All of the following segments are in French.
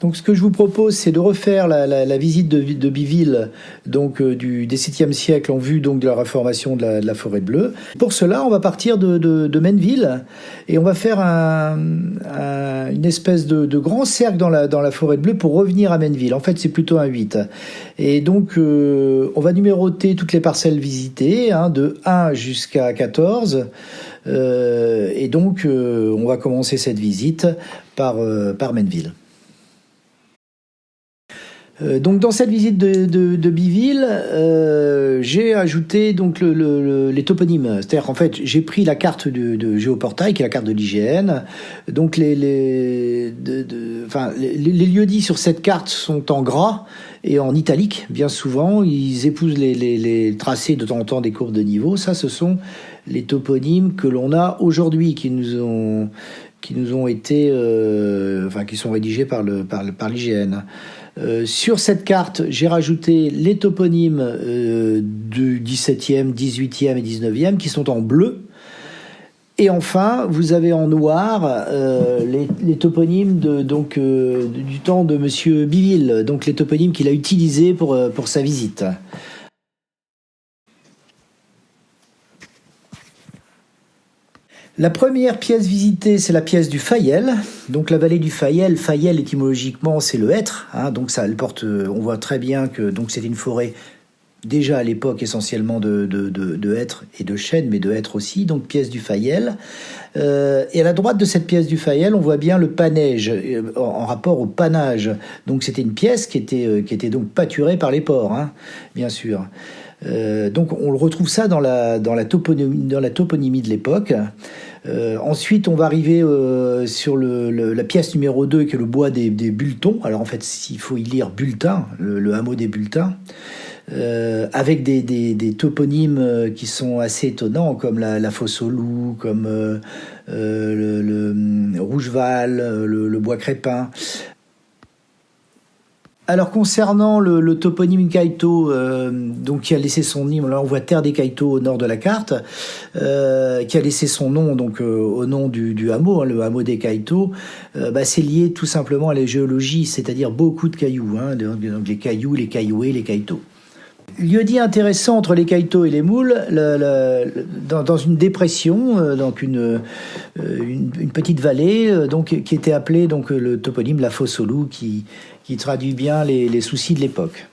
Donc ce que je vous propose, c'est de refaire la visite de Biville donc, des 7e siècle en vue donc, de la reformation de la forêt de Bleu. Pour cela, on va partir de Menneville et on va faire une espèce de grand cercle dans la forêt de Bleu pour revenir à Menneville. En fait, c'est plutôt un 8. Et donc, on va numéroter toutes les parcelles visitées, de 1 jusqu'à 14. Et donc, on va commencer cette visite par Menneville. Donc dans cette visite de Biville, j'ai ajouté donc les toponymes. C'est-à-dire en fait, j'ai pris la carte de Géoportail, qui est la carte de l'IGN. Donc les lieux-dits sur cette carte sont en gras et en italique, bien souvent. Ils épousent les tracés de temps en temps des courbes de niveau. Ça, ce sont les toponymes que l'on a aujourd'hui, qui nous ont été, qui sont rédigés par l'IGN. Sur cette carte, j'ai rajouté les toponymes du 17e, 18e et 19e qui sont en bleu. Et enfin, vous avez en noir les toponymes du temps de Monsieur Biville, donc les toponymes qu'il a utilisés pour sa visite. La première pièce visitée, c'est la pièce du Fayel. Donc la vallée du Fayel, Fayel étymologiquement, c'est le hêtre. Donc ça, elle porte. On voit très bien que donc c'était une forêt déjà à l'époque essentiellement de hêtres et de chênes, mais de hêtres aussi. Donc pièce du Fayel. Et à la droite de cette pièce du Fayel, on voit bien le panège en rapport au pannage. Donc c'était une pièce qui était donc pâturée par les porcs, bien sûr. Donc on le retrouve ça dans la toponymie de l'époque. Ensuite, on va arriver sur la pièce numéro 2, qui est le bois des Bulletons. Alors en fait, il faut y lire Bulletin, le hameau des Bulletins, avec des toponymes qui sont assez étonnants, comme la fosse au loup, comme le Rougeval, le bois crépin. Alors concernant le toponyme Caïto, donc qui a laissé son nom, là on voit Terre des Caïtos au nord de la carte, qui a laissé son nom donc au nom du hameau, le hameau des Caïtos, c'est lié tout simplement à la géologie, c'est-à-dire beaucoup de cailloux, donc les cailloux, les caillouets, les caïtos. Lieu-dit intéressant entre les caïtos et les moules, dans une dépression, donc une petite vallée, donc qui était appelée donc le toponyme la fosse au loup, qui traduit bien les soucis de l'époque.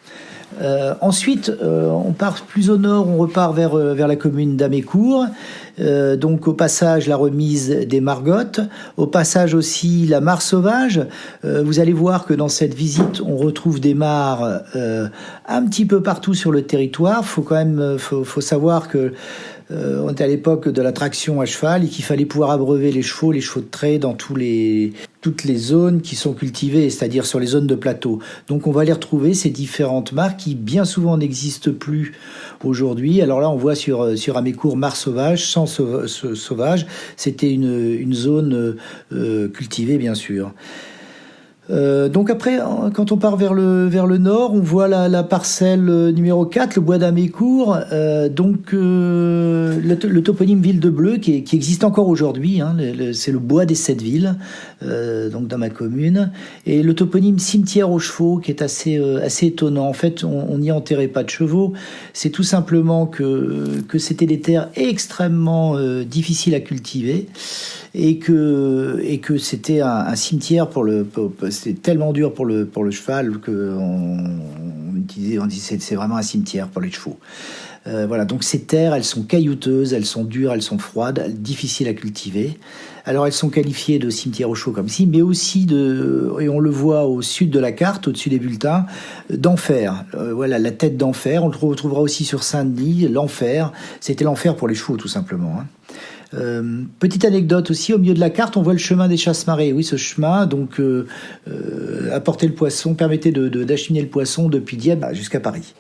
Ensuite, on part plus au nord, on repart vers la commune d'Amécourt. Donc au passage la remise des margottes, au passage aussi la mare sauvage. Vous allez voir que dans cette visite, on retrouve des mares un petit peu partout sur le territoire. Faut savoir que on était à l'époque de la traction à cheval et qu'il fallait pouvoir abreuver les chevaux de trait dans toutes les zones qui sont cultivées, c'est-à-dire sur les zones de plateau. Donc on va les retrouver, ces différentes mares qui bien souvent n'existent plus aujourd'hui. Alors là, on voit sur Amécourt mare sauvage, sans sauvage. C'était une zone cultivée, bien sûr. Donc après, quand on part vers le nord, on voit la parcelle numéro 4, le bois d'Amécourt, le toponyme Ville de Bleu qui existe encore aujourd'hui, c'est le bois des 7 villes, donc dans ma commune, et le toponyme Cimetière aux chevaux qui est assez étonnant. En fait, on n'y enterrait pas de chevaux, c'est tout simplement que c'était des terres extrêmement difficiles à cultiver, et que c'était un cimetière c'était tellement dur pour le cheval qu'on disait c'est vraiment un cimetière pour les chevaux. Voilà, donc ces terres, elles sont caillouteuses, elles sont dures, elles sont froides, difficiles à cultiver. Alors elles sont qualifiées de cimetière aux chevaux comme ci, mais aussi et on le voit au sud de la carte, au-dessus des bulletins, d'enfer. Voilà, la tête d'enfer. On le retrouvera aussi sur Saint-Denis, l'enfer. C'était l'enfer pour les chevaux, tout simplement. Petite anecdote aussi, au milieu de la carte, on voit le chemin des Chasses-Marées. Oui, ce chemin, donc, apportait le poisson, permettait d'acheminer le poisson depuis Dieppe jusqu'à Paris.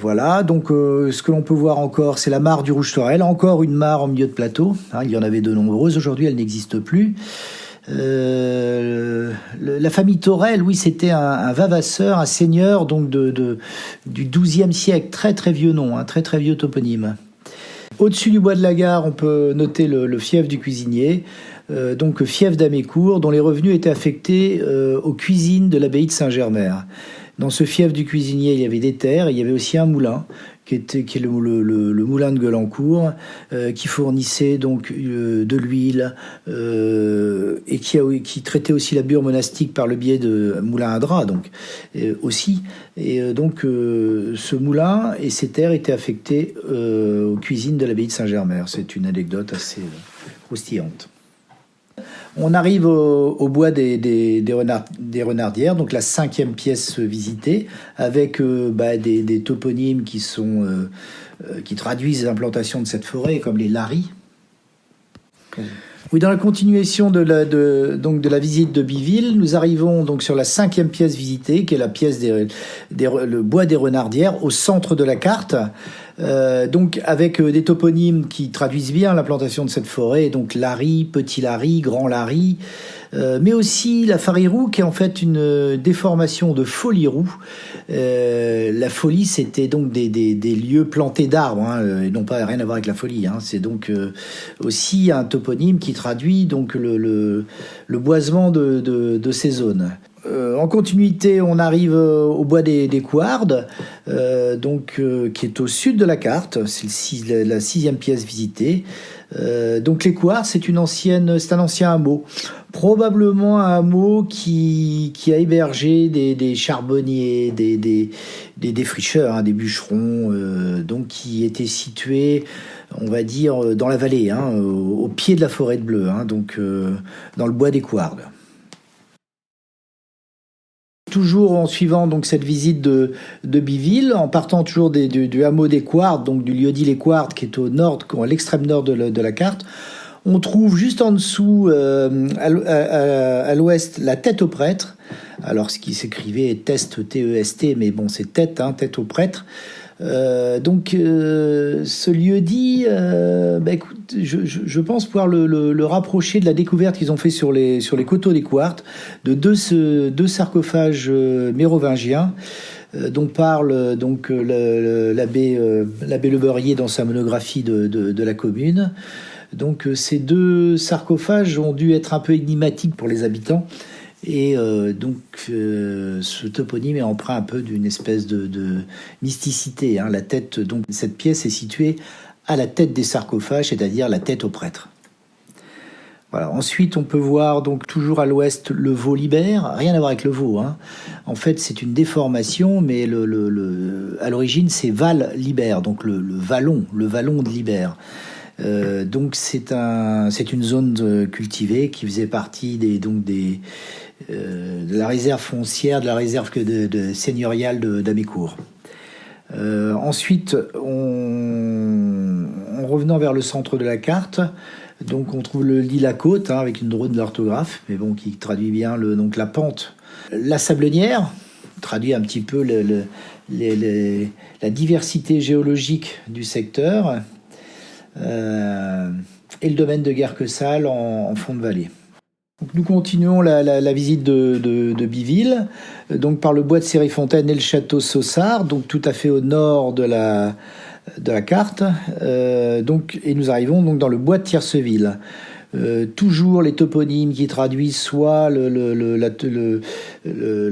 Voilà, donc ce que l'on peut voir encore, c'est la mare du Rouge-Torel, encore une mare en milieu de plateau. Il y en avait de nombreuses, aujourd'hui elle n'existe plus. La famille Torel, oui, c'était un vavasseur, un seigneur donc du XIIe siècle, très très vieux nom, très très vieux toponyme. Au-dessus du bois de la gare, on peut noter le fief du cuisinier, donc fief d'Amécourt, dont les revenus étaient affectés aux cuisines de l'abbaye de Saint-Germain. Dans ce fief du cuisinier, il y avait des terres, et il y avait aussi un moulin, qui est le moulin de Gueulancourt, qui fournissait donc de l'huile et qui traitait aussi la bure monastique par le biais de moulin à drap, donc aussi. Et donc ce moulin et ces terres étaient affectés aux cuisines de l'abbaye de Saint-Germain. C'est une anecdote assez croustillante. On arrive au bois des Renardières, donc la 5e pièce visitée, avec des toponymes qui traduisent l'implantation de cette forêt, comme les laris. Oui, dans la continuation de la visite de Biville, nous arrivons donc sur la 5e pièce visitée, qui est la pièce le bois des Renardières, au centre de la carte. Donc avec des toponymes qui traduisent bien l'implantation de cette forêt, donc Lari, Petit Lari, Grand Lari, mais aussi la Farirou, qui est en fait une déformation de Folirou. La folie, c'était donc des lieux plantés d'arbres, et non pas rien à voir avec la folie. C'est donc aussi un toponyme qui traduit donc le boisement de ces zones. En continuité, on arrive au bois des Couardes, qui est au sud de la carte. C'est la 6e pièce visitée. Donc les Couardes, c'est un ancien hameau, probablement un hameau qui a hébergé des charbonniers, des défricheurs, des bûcherons, donc qui était situé, on va dire, dans la vallée, au pied de la forêt de Bleu, donc dans le bois des Couardes. Toujours en suivant donc cette visite de Biville, en partant toujours du hameau des Couardes, donc du lieu-dit les Couardes, qui est au nord, à l'extrême nord de la carte, on trouve juste en dessous, à l'ouest, la tête au prêtre. Alors, ce qui s'écrivait Test, T-E-S-T, mais bon, c'est tête, tête au prêtre. Ce lieu-dit, écoute, je pense pouvoir le rapprocher de la découverte qu'ils ont fait sur les coteaux des Couardes de deux sarcophages mérovingiens dont parle donc l'abbé Le Beurrier dans sa monographie de la commune. Donc ces deux sarcophages ont dû être un peu énigmatiques pour les habitants. Et ce toponyme est empreint un peu d'une espèce de mysticité. La tête, donc cette pièce est située à la tête des sarcophages, c'est-à-dire la tête au prêtre. Voilà. Ensuite, on peut voir donc toujours à l'ouest le Vau Libère, rien à voir avec le Vau. En fait, c'est une déformation, mais à l'origine, c'est Val Libère, donc le vallon de Libère. Donc c'est une zone cultivée qui faisait partie de la réserve foncière, de la réserve seigneuriale d'Amécourt. Ensuite, en revenant vers le centre de la carte, donc on trouve le lit La Côte, avec une drôle d'orthographe, mais bon, qui traduit bien donc la pente. La Sablonnière traduit un petit peu la diversité géologique du secteur. Et le domaine de Guerquessal en fond de vallée. Donc nous continuons la visite de Biville, donc par le bois de Sérifontaine et le château Saussard, donc tout à fait au nord de la carte, et nous arrivons donc dans le bois de Tierceville. Toujours les toponymes qui traduisent soit la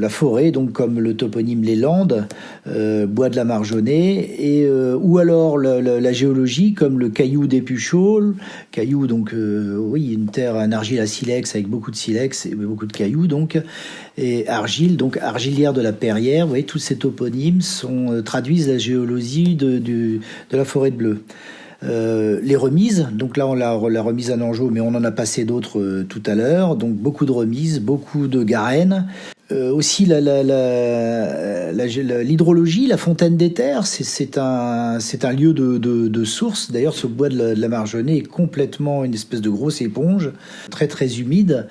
forêt, donc comme le toponyme Les Landes, bois de la Marjonnée, ou alors la géologie, comme le caillou des Puchots, caillou, donc une terre en argile à silex avec beaucoup de silex et beaucoup de cailloux, donc, et argile, donc argilière de la Perrière. Vous voyez, tous ces toponymes traduisent la géologie de la forêt de Bleu. Les remises, donc là on la remise à Nangeau, mais on en a passé d'autres tout à l'heure, donc beaucoup de remises, beaucoup de garennes. Aussi l'hydrologie, la fontaine des terres, c'est un lieu de source. D'ailleurs, ce bois de la Marjonnée est complètement une espèce de grosse éponge, très très humide,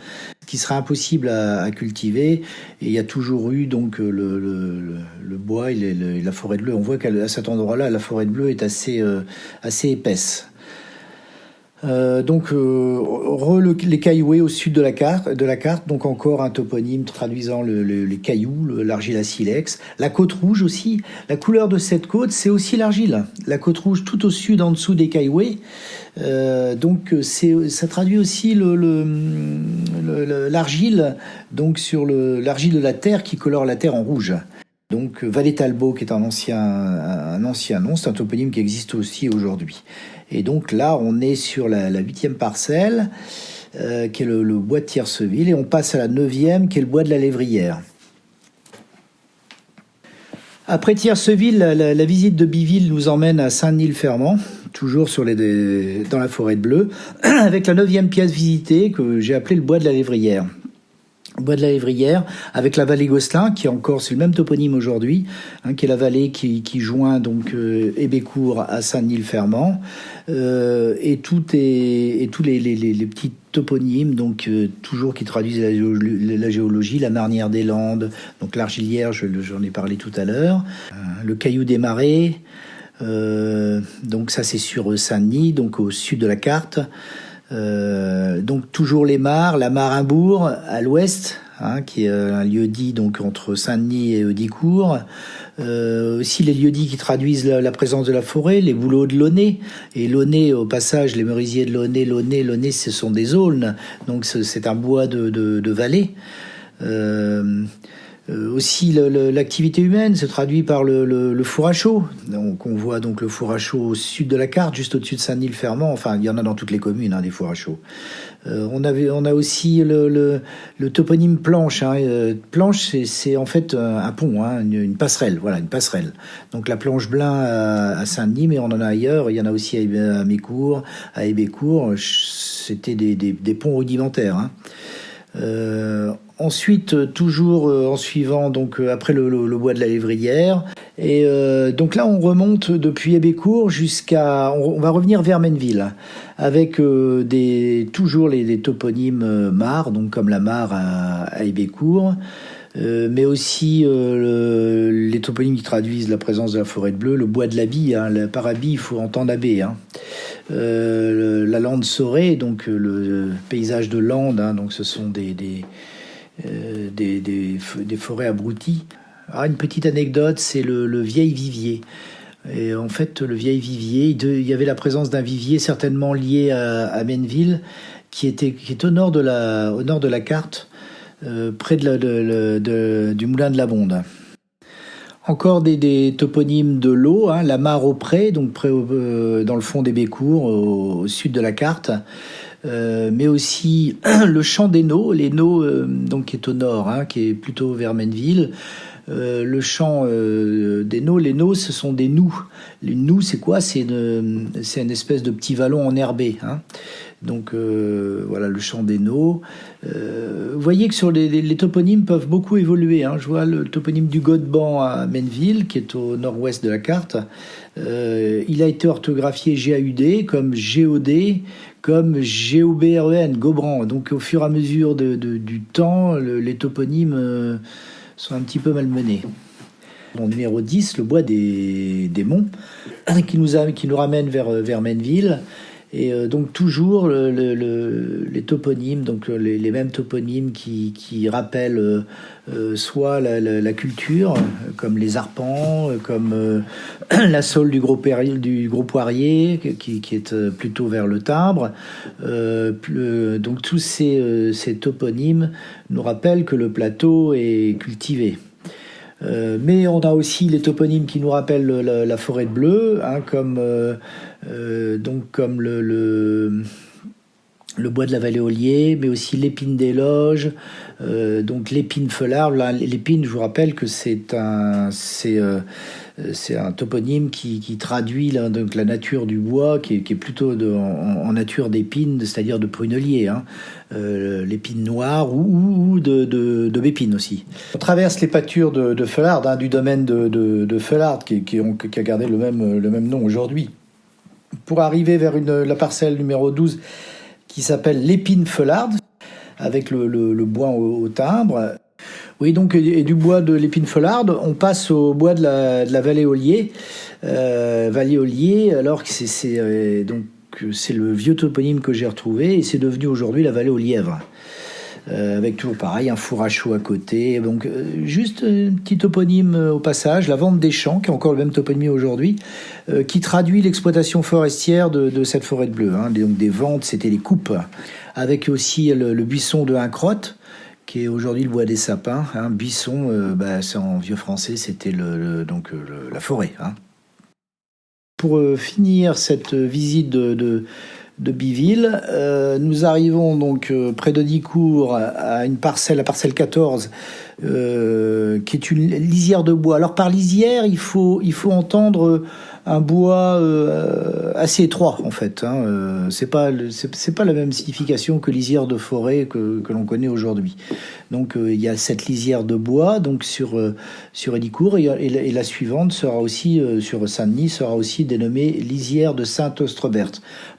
qui serait impossible à cultiver. Et il y a toujours eu donc le bois et la forêt de Bleu. On voit qu'à cet endroit-là, la forêt de Bleu est assez épaisse. Les Caillouets au sud de la carte, donc encore un toponyme traduisant les cailloux, l'argile à silex. La côte rouge aussi, la couleur de cette côte, c'est aussi l'argile. La côte rouge tout au sud, en dessous des Caillouets. Ça traduit aussi l'argile, donc sur l'argile de la terre qui colore la terre en rouge. Donc Vallée Talbot, qui est un ancien nom, c'est un toponyme qui existe aussi aujourd'hui. Et donc là, on est sur la 8e parcelle, qui est le bois de Tierceville, et on passe à la 9e, qui est le bois de la Lévrière. Après Tierceville, la visite de Biville nous emmène à Saint-Denis-le-Fermant, toujours dans la forêt de Bleu, avec la 9e pièce visitée que j'ai appelée le bois de la Lévrière. Bois de la Lévrière, avec la vallée Gosselin, qui est encore, c'est le même toponyme aujourd'hui, qui est la vallée qui joint donc Hébécourt à Saint-Denis-le-Fermant, et tous les petits toponymes, donc toujours qui traduisent la géologie, la marnière des Landes, donc l'argilière, j'en ai parlé tout à l'heure, le caillou des marais, donc ça c'est sur Saint-Denis, donc au sud de la carte. Donc toujours les mares, la mare Imbourg à l'ouest, qui est un lieu-dit donc entre Saint-Denis et Heudicourt. Aussi les lieux-dits qui traduisent la présence de la forêt, les bouleaux de Launay. Et Launay, au passage, les merisiers de Launay, ce sont des aulnes, donc c'est un bois de vallée. Aussi l'activité humaine se traduit par le four à chaud. Donc on voit donc le four à chaud au sud de la carte, juste au-dessus de Saint-Denis-le-Fermant. Enfin, il y en a dans toutes les communes, des fours à chaud. On a aussi le toponyme Planche. Planche, c'est en fait un pont, une passerelle. Voilà, une passerelle. Donc la Planche Blin à Saint-Denis, mais on en a ailleurs. Il y en a aussi à Mécourt, à Hébécourt. C'était des ponts rudimentaires. Ensuite, toujours en suivant, donc après le bois de la Lévrière, et donc là on remonte depuis Hébécourt on va revenir vers Menneville, avec toujours les toponymes mares, donc comme la mare à Hébécourt, mais aussi les toponymes qui traduisent la présence de la forêt de Bleu, le bois de l'Abie, par Abie il faut entendre abbé, la lande Sorée, donc le paysage de lande, donc ce sont des forêts abruties. Une petite anecdote, c'est le vieil vivier. Et en fait, le vieil vivier, il y avait la présence d'un vivier certainement lié à Menneville, qui est au nord de la carte, près du moulin de la Bonde. Encore des toponymes de l'eau, la mare au pré, donc dans le fond d'Hébécourt, au sud de la carte. Mais aussi le champ des Naux, donc qui est au nord, qui est plutôt vers Menneville. Le champ des Naux, les Naux, ce sont des nous. Les nous, c'est quoi ? C'est une espèce de petit vallon enherbé. Donc voilà, le champ des Naux. Vous voyez que sur les toponymes peuvent beaucoup évoluer. Je vois le toponyme du Godban à Menneville, qui est au nord-ouest de la carte. Il a été orthographié GAUD comme GOD, comme GOBREN, Gobran. Donc au fur et à mesure du temps, les toponymes sont un petit peu malmenés. Bon, numéro 10, le bois des monts, qui nous ramène vers Menneville. Et donc toujours les toponymes, donc les mêmes toponymes qui rappellent soit la culture, comme les arpents, comme la saule du gros poirier, qui est plutôt vers le timbre. Donc tous ces toponymes nous rappellent que le plateau est cultivé. Mais on a aussi les toponymes qui nous rappellent la forêt de Bleu, comme le bois de la vallée Ollier, mais aussi l'épine des Loges, donc l'épine feularde. L'épine, je vous rappelle que c'est un toponyme qui traduit donc la nature du bois, qui est plutôt en nature d'épine, c'est-à-dire de prunelier, l'épine noire ou de bépine aussi. On traverse les pâtures de Feularde, du domaine de Feularde, qui a gardé le même nom aujourd'hui, pour arriver vers la parcelle numéro 12, qui s'appelle l'épine Feularde, avec le bois au timbre. Oui, donc, et du bois de l'épine Feularde, on passe au bois de la vallée Ollier. Vallée Ollier, alors que c'est donc c'est le vieux toponyme que j'ai retrouvé et c'est devenu aujourd'hui la vallée aux lièvres. Avec toujours pareil, un four à chaud à côté. Donc, juste un petit toponyme au passage, la vente des champs, qui est encore le même toponyme aujourd'hui, qui traduit l'exploitation forestière de cette forêt de bleu. Hein. Donc, des ventes, c'était les coupes, avec aussi le buisson de Hincrotte, qui est aujourd'hui le bois des sapins. Hein. Buisson, c'est en vieux français, c'était la forêt. Hein. Pour finir cette visite de Biville. Nous arrivons donc près de Dicourt à une parcelle, la parcelle 14, qui est une lisière de bois. Alors par lisière, il faut entendre un bois assez étroit en fait. Hein. C'est pas la même signification que lisière de forêt que l'on connaît aujourd'hui. Donc il y a cette lisière de bois donc sur Édicourt et la suivante sera aussi sur Saint-Denis sera aussi dénommée lisière de Saint-Ostrobert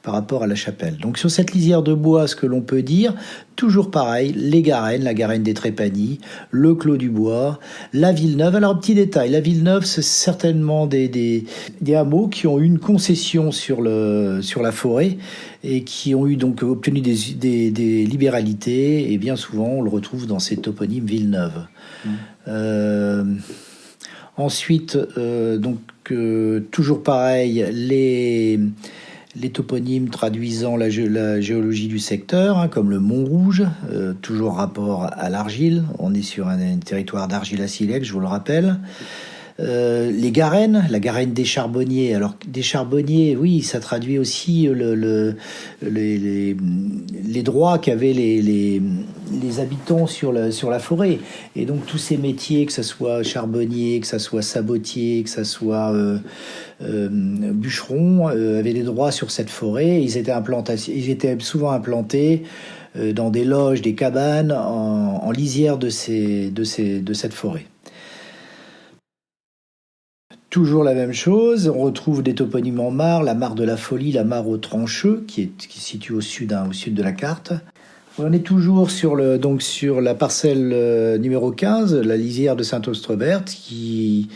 par rapport à la chapelle. Donc sur cette lisière de bois, ce que l'on peut dire, toujours pareil, les Garennes, la Garenne des Trépanies, le Clos du Bois, la Villeneuve. Alors petit détail, la Villeneuve, c'est certainement des hameaux qui ont eu une concession sur la forêt et qui ont eu donc obtenu des libéralités et bien souvent on le retrouve dans ces toponymes Villeneuve. Ensuite, toujours pareil, les toponymes traduisant la géologie du secteur, hein, comme le Mont-Rouge, toujours rapport à l'argile. On est sur un territoire d'argile-à-silex, je vous le rappelle. Les Garennes, la Garenne des Charbonniers. Alors, des Charbonniers, oui, ça traduit aussi les droits qu'avaient les habitants sur la forêt. Et donc, tous ces métiers, que ce soit charbonnier, que ce soit sabotier, que ce soit bûcheron, avaient des droits sur cette forêt. Ils étaient souvent implantés dans des loges, des cabanes, en lisière de cette forêt. Toujours la même chose, on retrouve des toponymes en mare, la mare de la Folie, la mare aux Trancheux, qui se situe au sud de la carte. On est toujours sur la parcelle numéro 15, la lisière de Saint-Ostrobert, qui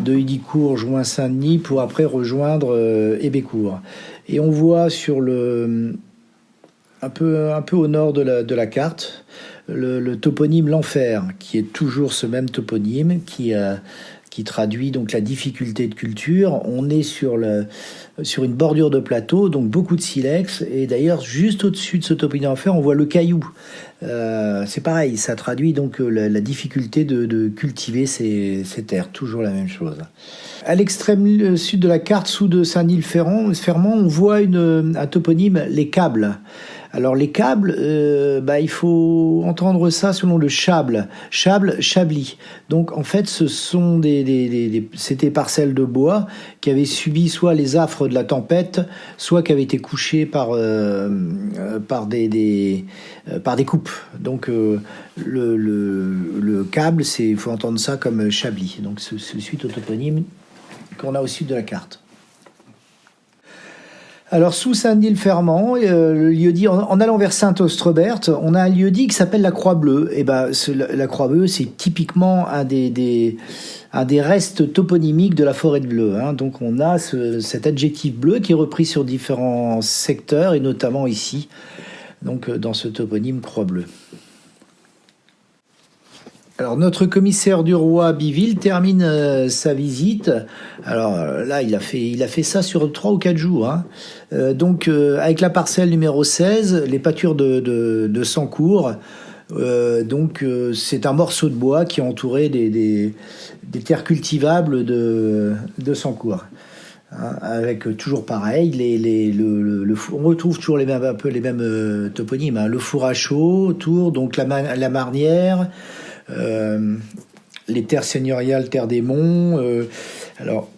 de Hédicourt joint Saint-Denis pour après rejoindre Hébécourt. Et on voit un peu au nord de la carte, le toponyme l'Enfer, qui est toujours ce même toponyme qui traduit donc la difficulté de culture. On est sur une bordure de plateau, donc beaucoup de silex. Et d'ailleurs, juste au-dessus de ce toponyme Enfer, on voit le Caillou. C'est pareil, ça traduit donc la difficulté de cultiver ces terres. Toujours la même chose. À l'extrême sud de la carte, sous de Saint-Denis-le-Fermont, on voit un toponyme, les Câbles. Alors les câbles, il faut entendre ça selon le chable, chablis. Donc en fait, ce sont c'était parcelles de bois qui avaient subi soit les affres de la tempête, soit qui avaient été couchées par des coupes. Donc le câble, il faut entendre ça comme chablis. Donc c'est suite au toponyme qu'on a au sud de la carte. Alors, sous Saint-Denis-le-Fermont, le lieu-dit, en allant vers Saint-Ostrobert, on a un lieu-dit qui s'appelle la Croix-Bleue. Et la Croix-Bleue, c'est typiquement un des restes toponymiques de la forêt de bleu. Hein. Donc, on a cet adjectif bleu qui est repris sur différents secteurs, et notamment ici, donc dans ce toponyme Croix-Bleue. Alors, notre commissaire du roi à Biville termine sa visite. Alors là, il a fait ça sur 3 ou 4 jours. Hein. Avec la parcelle numéro 16, les pâtures de Sancourt. C'est un morceau de bois qui est entouré des terres cultivables de Sancourt. Hein, avec toujours pareil, on retrouve toujours un peu les mêmes toponymes. Hein. Le four à chaud autour, donc la marnière. Les terres seigneuriales, terres des monts. Alors,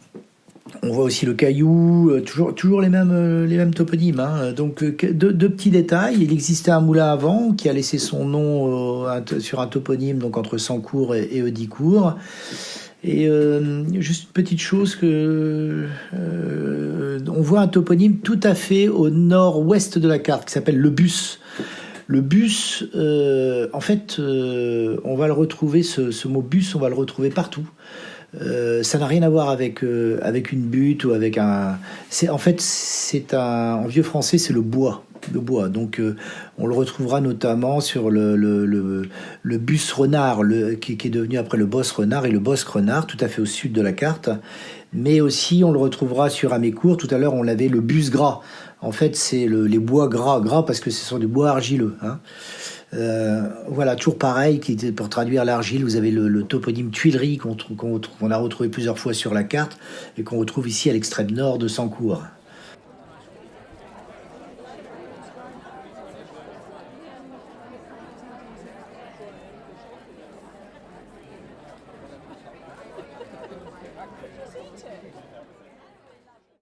on voit aussi le Caillou, toujours les mêmes toponymes. Hein. Donc, deux petits détails. Il existait un moulin à vent qui a laissé son nom sur un toponyme donc entre Sancourt et Heudicourt. Et juste une petite chose on voit un toponyme tout à fait au nord-ouest de la carte qui s'appelle le Bus. Le bus, on va le retrouver, ce mot bus, on va le retrouver partout. Ça n'a rien à voir avec une butte ou avec un. En fait, en vieux français, c'est le bois. Le bois. Donc, on le retrouvera notamment sur le bus renard, qui est devenu après le boss renard et le bosque renard, tout à fait au sud de la carte. Mais aussi, on le retrouvera sur Amécourt. Tout à l'heure, on l'avait le bus gras. En fait, c'est les bois gras parce que ce sont des bois argileux. Hein. Voilà, toujours pareil, pour traduire l'argile, vous avez le toponyme Tuileries qu'on a retrouvé plusieurs fois sur la carte et qu'on retrouve ici à l'extrême nord de Sancourt.